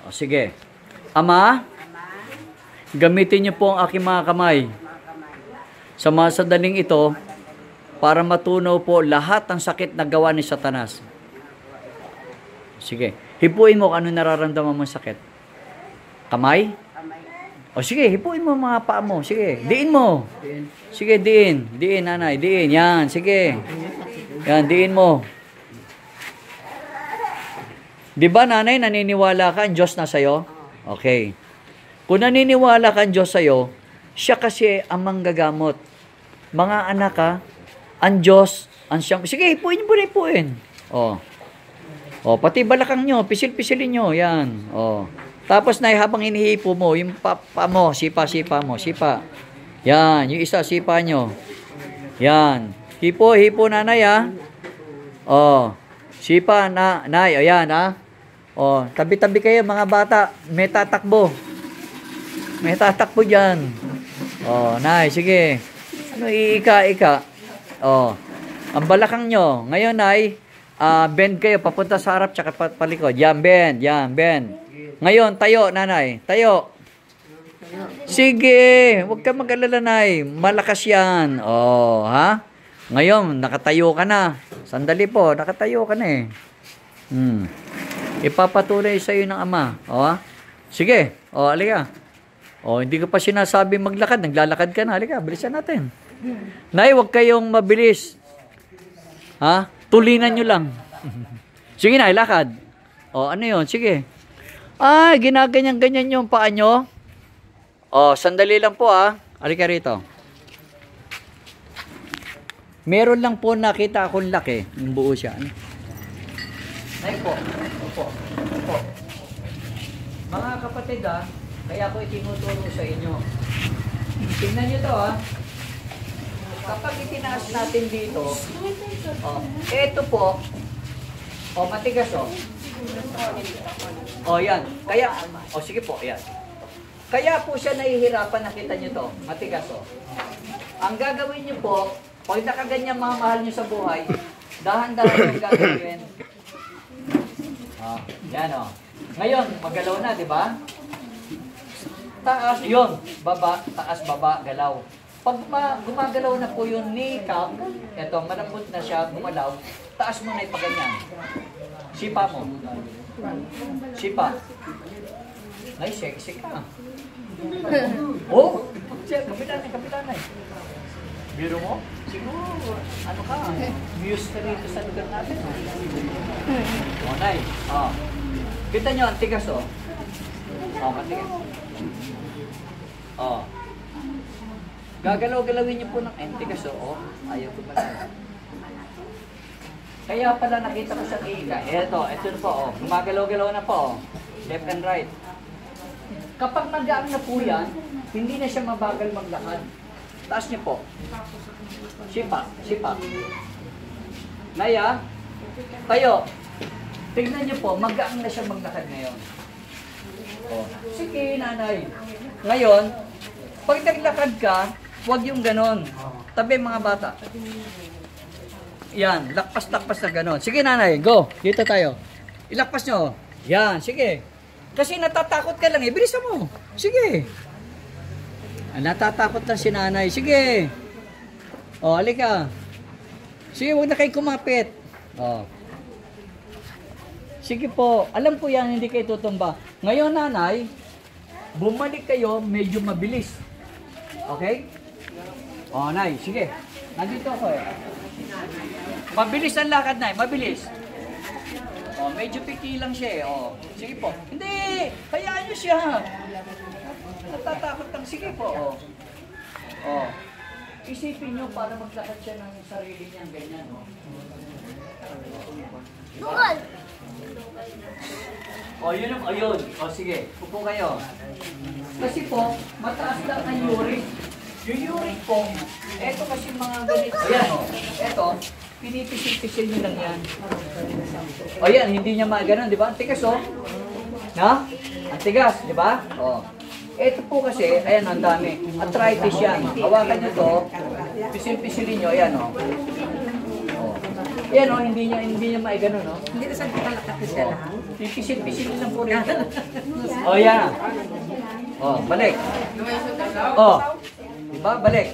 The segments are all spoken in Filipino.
O, sige. Ama, gamitin niyo po ang aking mga kamay sa mga sandaling ito para matunaw po lahat ng sakit na gawa ni Satanas. Sige. Hipuin mo kung ano nararamdaman mong sakit. Kamay? O sige, hipuin mo mga paa mo. Sige, diin mo. Sige, diin. Diin, nanay. Diin. Yan, sige. Yan, diin mo. Di ba, nanay, naniniwala ka ang Diyos na sa'yo? Okay. Kung naniniwala ka ang Diyos sa'yo, siya kasi ang manggagamot. Mga anak ka, ang Diyos, ang siyang... Sige, hipuin mo na hipuin. O, pati balakang nyo, pisil-pisilin nyo. Yan. O. Tapos na habang hinihipo mo, yung papa mo, sipa mo, sipa. Yan, yung isa, sipa nyo. Yan. Hipo, nanay, ha. O, sipa, nay, o yan, ha. O, tabi-tabi kayo, mga bata. May tatakbo. May tatakbo dyan. O, nay, sige. Ano, iika. O, ang balakang nyo. Ngayon, nay, bend kayo, papunta sa harap, tsaka palikod. Yan, bend. Ngayon, tayo, nanay. Tayo. Sige. Huwag ka mag-alala, nay. Malakas yan. O, ha? Ngayon, nakatayo ka na. Sandali po, nakatayo ka na eh. Ipapatuloy sa iyo ng ama. O, ha? Sige. O, alika. O, hindi ko pa sinasabi maglakad. Naglalakad ka na. Alika, bilisan natin. Nay, huwag kayong mabilis. Ha? Tulinan nyo lang. Sige na, lakad. O, ano yun? Sige. Ay, ginaganyan-ganyan yung paa nyo. O, sandali lang po, ha. Alika rito. Meron lang po nakita akong laki. Yung buo siya. Nay po. Opo. Mga kapatid, ha. Kaya ko itinuturo sa inyo. Tingnan nyo to, ha. Kapag itinaas natin dito, eto po, matigas, yan. Kaya, sige po, yan. Kaya po siya nahihirapan, nakita nyo to, matigas, Ang gagawin nyo po, pag nakaganyan mamahal nyo sa buhay, dahan-dahan yung gagawin. Yan, Ngayon, magalaw na, di ba? Taas, yun. Baba, taas, baba, galaw. Pag gumagalaw na po yung kneecap, eto, malambot na siya, gumalaw, taas mo na ipaganyan. Sipa mo. Sipa. Ay, sexy ka. Oh! Kapitan. Biro mo? Siguro, ano ka? Muse ka dito sa lugar natin. Nay. Kita nyo, ang tigas, matigas. Gagalaw-galawin niyo po ng entigas, ayaw ko ba na. Kaya pala nakita ko siyang iika. Ito na po, gumagalaw-galaw na po, left and right. Kapag magaan na po yan, hindi na siya mabagal maglakad. Taas niyo po. Sipa. Naya, tayo. Tignan niyo po, magaan na siya maglakad ngayon. Sige, nanay. Ngayon, pag naglakad ka, huwag yung ganon. Tabi mga bata. Yan, lakpas-lakpas na ganon. Sige nanay, go. Dito tayo. Ilakpas nyo. Yan, sige. Kasi natatakot ka lang bilisan mo. Sige. Natatakot lang si nanay. Sige. Halika. Sige, huwag na kayo kumapit. Sige po. Alam ko yan, hindi kayo tutumba. Ngayon nanay, bumalik kayo medyo mabilis. Okay? Nay, sige. Nandito ako Mabilis ang lakad, nay. Mabilis. Medyo piki lang siya Sige po. Hindi! Hayaan nyo siya. Natatakot lang. Sige po. Isipin nyo para maglakad siya ng sarili niya. Ganyan, Tungkol! Ayun. Sige. Upo kayo. Kasi po, mataas lang ang uric. Yung uric po, eto kasi mga ganito. Ayan, eto, pinipisil-pisil nyo lang yan. Ayan, hindi niya maganon, di ba? Ang tigas, Na? Ang tigas, di ba? Eto po kasi, ayan, ang dami. Arthritis yan. Hawakan nyo to, pisil-pisilin nyo, ayan, Yan o, hindi niya maigano, no? Hindi na sa kalakapit siya lang. Pipisil-pisil lang po rin. O, yan. O, balik. O, diba? Balik.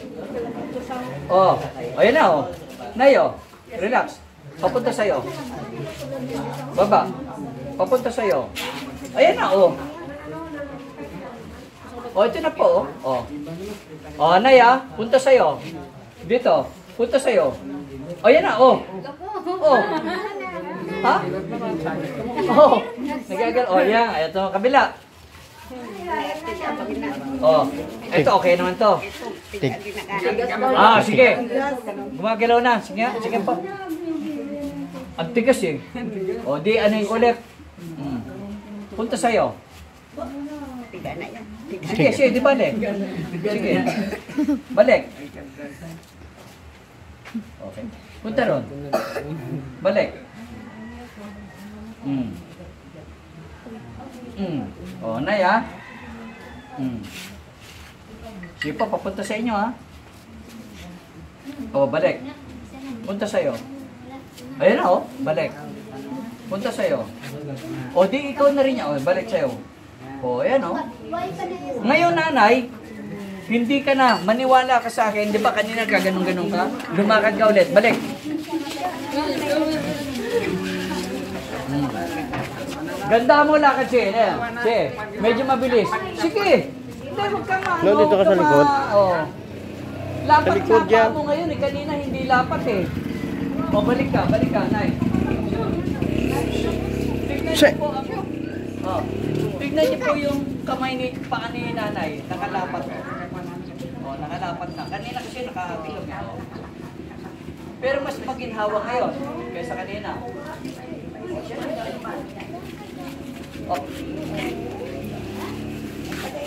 O, ayan na o. Nay o, relax. Papunta sa'yo. Baba. Papunta sa'yo. Ayan na o. O, ito na po o. O, Nay punta sa'yo. Dito, punta sa'yo. O, yan na o. O. Ha? O. Nagagal. O, yan. Ito, kabila. Oh, ito okay naman to. Ah, sige. Gumagalaw na. Sige, sige po. Ang tigas eh. O, di ano yung ulit. Punta sa'yo. Sige, sige, di balik. Sige. Balik. Okay. Punta ron. Balik. O, Nay Sige po, papunta sa inyo O, balik. Punta sa'yo. Ayan na balik. Punta sa'yo. O, di ikaw na rin niya. O, balik sa'yo. O, ayan Ngayon, nanay, hindi ka na, maniwala ka sa akin. Di ba kanina gaganong-ganong ka? Lumakad ka ulit. Balik. Ganda mo lakad siya. Sige, medyo mabilis. Sige. Hindi, huwag ka ma. No, dito ka sa likod. Lapat Sa likod na yan. mo ngayon eh. Kanina hindi lapat eh. O, balik ka, Nay. Tignan niyo po ang... tignan niyo po yung kamay ni paa ni nanay. Nakalapat. Nakalapat na. Kanina kasi nakabilog. Pero mas maginhawa ngayon kaysa kanina.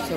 So,